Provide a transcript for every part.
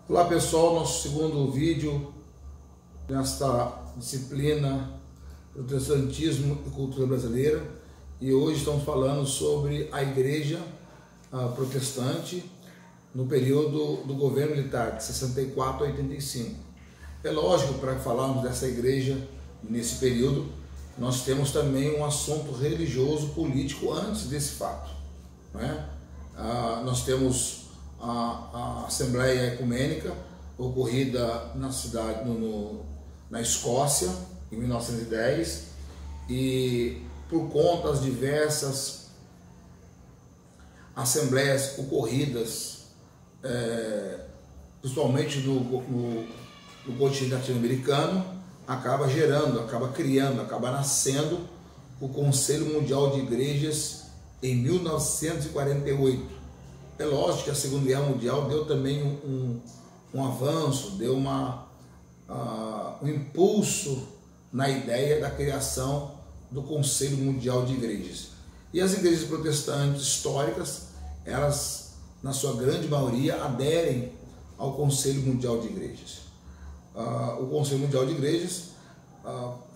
Olá pessoal, nosso segundo vídeo nesta disciplina Protestantismo e Cultura Brasileira, e hoje estamos falando sobre a igreja protestante no período do governo militar, de 64 a 85. É lógico, para falarmos dessa igreja nesse período, nós temos também um assunto religioso político antes desse fato, não é? Nós temos a Assembleia Ecumênica ocorrida na cidade, na Escócia, em 1910, e por conta das diversas assembleias ocorridas, principalmente no continente latino-americano, acaba criando, acaba nascendo o Conselho Mundial de Igrejas em 1948. É lógico que a Segunda Guerra Mundial deu também um avanço, deu um impulso na ideia da criação do Conselho Mundial de Igrejas. E as igrejas protestantes históricas, elas, na sua grande maioria, aderem ao Conselho Mundial de Igrejas. O Conselho Mundial de Igrejas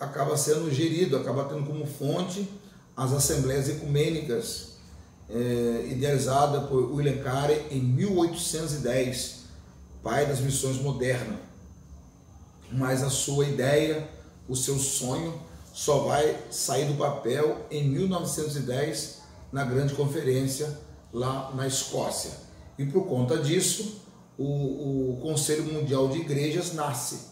acaba sendo gerido, acaba tendo como fonte as Assembleias Ecumênicas, idealizada por William Carey em 1810, pai das missões modernas. Mas a sua ideia, o seu sonho, só vai sair do papel em 1910, na grande conferência lá na Escócia. E por conta disso, o Conselho Mundial de Igrejas nasce.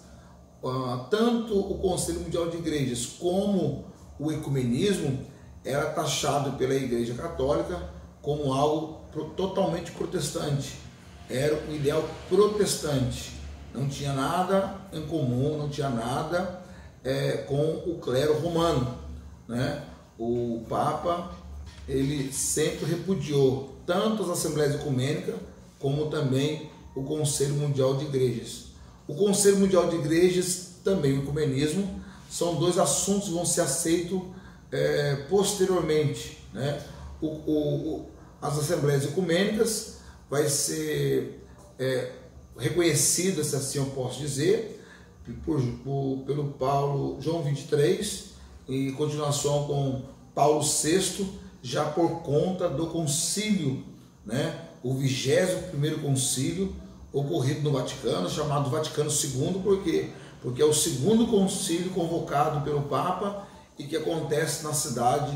Tanto o Conselho Mundial de Igrejas como o ecumenismo era taxado pela Igreja Católica como algo totalmente protestante. Era um ideal protestante. Não tinha nada em comum, não tinha nada com o clero romano, né? O Papa, ele sempre repudiou tanto as Assembleias Ecumênicas como também o Conselho Mundial de Igrejas. O Conselho Mundial de Igrejas, também o ecumenismo, são dois assuntos que vão ser aceitos posteriormente, né? As Assembleias Ecumênicas vai ser reconhecida, se assim eu posso dizer, pelo João 23, em continuação com Paulo VI, já por conta do concílio, né? O 21º concílio ocorrido no Vaticano, chamado Vaticano II, por quê? Porque é o segundo concílio convocado pelo Papa e que acontece na cidade,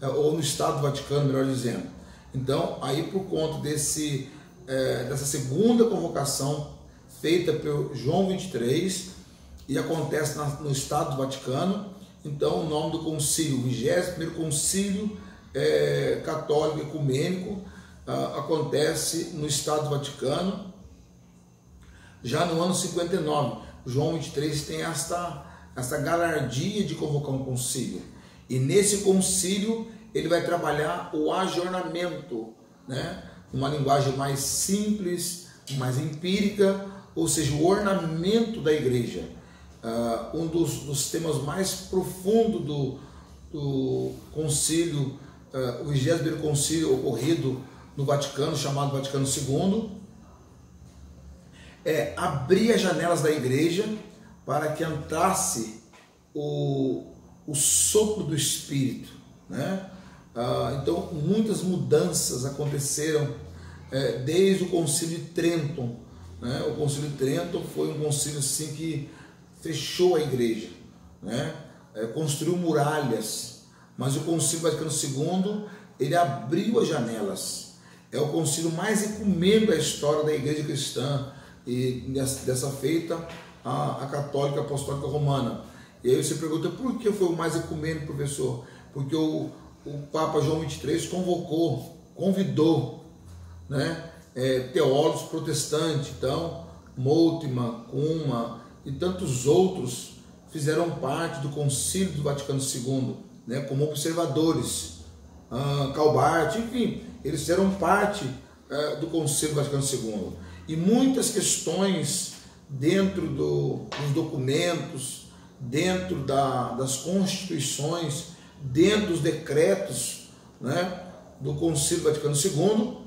ou no estado do Vaticano, melhor dizendo. Então, aí por conta dessa segunda convocação feita pelo João 23, e acontece no estado do Vaticano, então o nome do concílio, o 21º concílio católico ecumênico, acontece no estado do Vaticano, já no ano 59. João 23 tem essa galardia de convocar um concílio, e nesse concílio ele vai trabalhar o ajornamento, né? Uma linguagem mais simples, mais empírica, ou seja, o ornamento da igreja. Um dos temas mais profundos do concílio, o 20º concílio ocorrido no Vaticano, chamado Vaticano II, é abrir as janelas da igreja para que entrasse o sopro do Espírito, né? Então, muitas mudanças aconteceram desde o Concílio de Trento, né? O Concílio de Trento foi um concílio assim que fechou a igreja, né? Construiu muralhas, mas o Concílio Vaticano II, ele abriu as janelas. É o concílio mais ecumênico da história da igreja cristã, e dessa feita a católica apostólica romana. E aí você pergunta, por que foi o mais ecumênico, professor? Porque o Papa João 23 convidou, né, teólogos protestantes. Então Moltmann, Cummam e tantos outros fizeram parte do Concílio do Vaticano II, né, como observadores. Calbart, enfim, eles fizeram parte do Concílio do Vaticano II. E muitas questões dentro dos documentos, dentro das constituições, dentro dos decretos, né, do Concílio Vaticano II,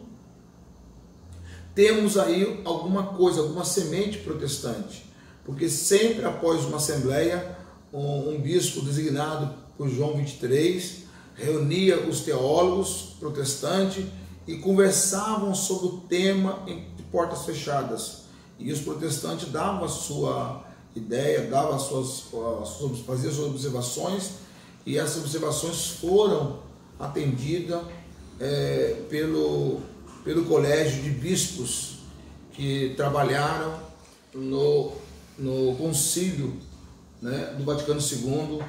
temos aí alguma coisa, alguma semente protestante, porque sempre após uma assembleia, um bispo designado por João 23 reunia os teólogos protestantes e conversavam sobre o tema de portas fechadas, e os protestantes davam a sua ideia, davam faziam suas observações, e essas observações foram atendidas pelo colégio de bispos que trabalharam no concílio, né, do Vaticano II,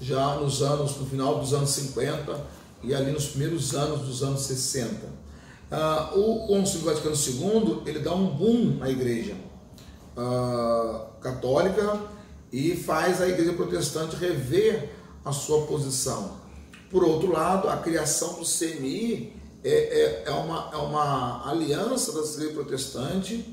já no final dos anos 50 e ali nos primeiros anos dos anos 60. O concílio do Vaticano II, ele dá um boom à igreja católica e faz a igreja protestante rever a sua posição. Por outro lado, a criação do CMI é uma aliança das igrejas protestantes,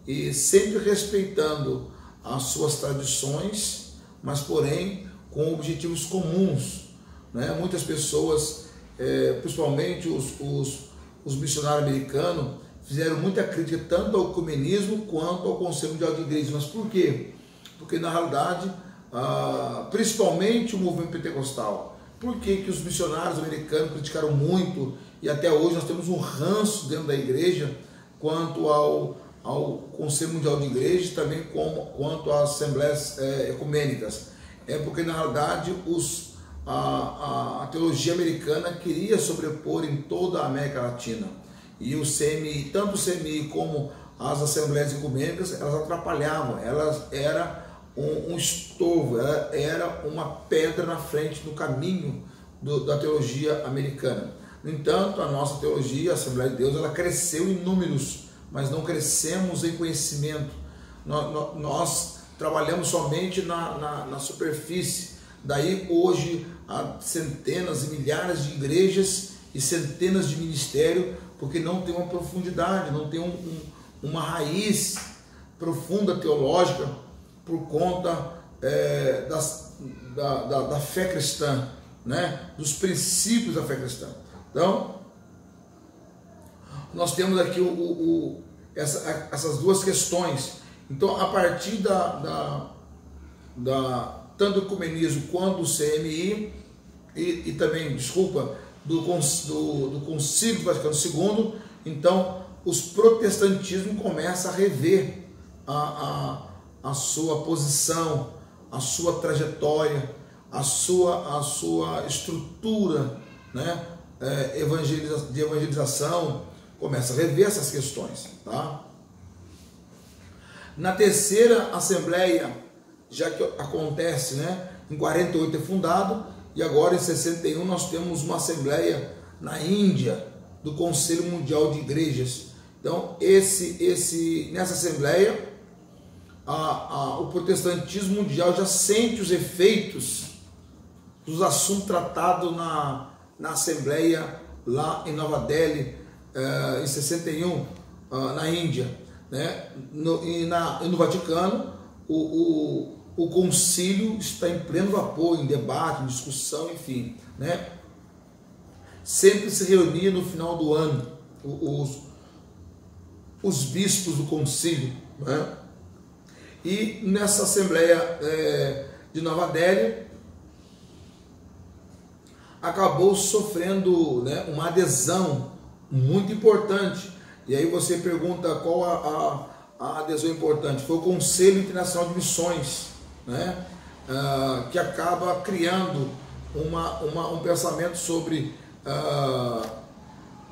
e sempre respeitando as suas tradições, mas porém com objetivos comuns, né? Muitas pessoas, principalmente os missionários americanos, fizeram muita crítica tanto ao ecumenismo quanto ao Conselho Mundial de Igrejas. Mas por quê? Porque na realidade, principalmente o movimento pentecostal, por que os missionários americanos criticaram muito, e até hoje nós temos um ranço dentro da igreja quanto ao Conselho Mundial de Igrejas, também quanto às assembleias ecumênicas? É porque na realidade a teologia americana queria sobrepor em toda a América Latina, e o CMI, tanto o CMI como as assembleias ecumênicas, elas atrapalhavam, elas eram um estorvo, era uma pedra na frente do caminho da teologia americana. No entanto, a nossa teologia, a Assembleia de Deus, ela cresceu em números, mas não crescemos em conhecimento. Nós trabalhamos somente na superfície. Daí hoje há centenas e milhares de igrejas e centenas de ministérios, porque não tem uma profundidade, não tem uma raiz profunda teológica por conta da fé cristã, né? Dos princípios da fé cristã. Então, nós temos aqui essas duas questões. Então, a partir tanto do ecumenismo quanto do CMI, e também, do Concílio do Vaticano II, então, os protestantismos começam a rever a sua posição, a sua trajetória, a sua estrutura, né, de evangelização, começa a rever essas questões, tá? Na terceira assembleia, já que acontece, né, em 48 é fundado, e agora em 61 nós temos uma assembleia na Índia, do Conselho Mundial de Igrejas. Então nessa assembleia, o protestantismo mundial já sente os efeitos dos assuntos tratados na assembleia lá em Nova Delhi, em 61, na Índia, né? No Vaticano, o concílio está em pleno vapor, em debate, em discussão, enfim, né? Sempre se reunia no final do ano os bispos do concílio, né? E nessa assembleia de Nova Delhi acabou sofrendo, né, uma adesão muito importante. E aí você pergunta qual a adesão importante. Foi o Conselho Internacional de Missões, né, que acaba criando um pensamento sobre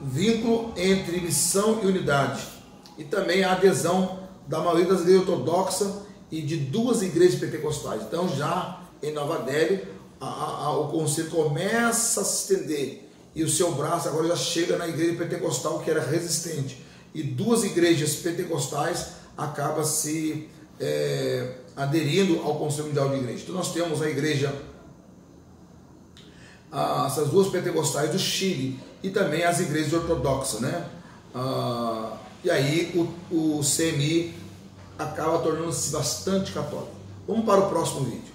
vínculo entre missão e unidade. E também a adesão da maioria das igrejas ortodoxas e de duas igrejas pentecostais. Então, já em Nova Delhi, o conselho começa a se estender, e o seu braço agora já chega na igreja pentecostal, que era resistente, e duas igrejas pentecostais acabam se aderindo ao Conselho Mundial de Igrejas. Então nós temos a igreja, essas duas pentecostais do Chile, e também as igrejas ortodoxas, né? E aí o CMI acaba tornando-se bastante católico. Vamos para o próximo vídeo.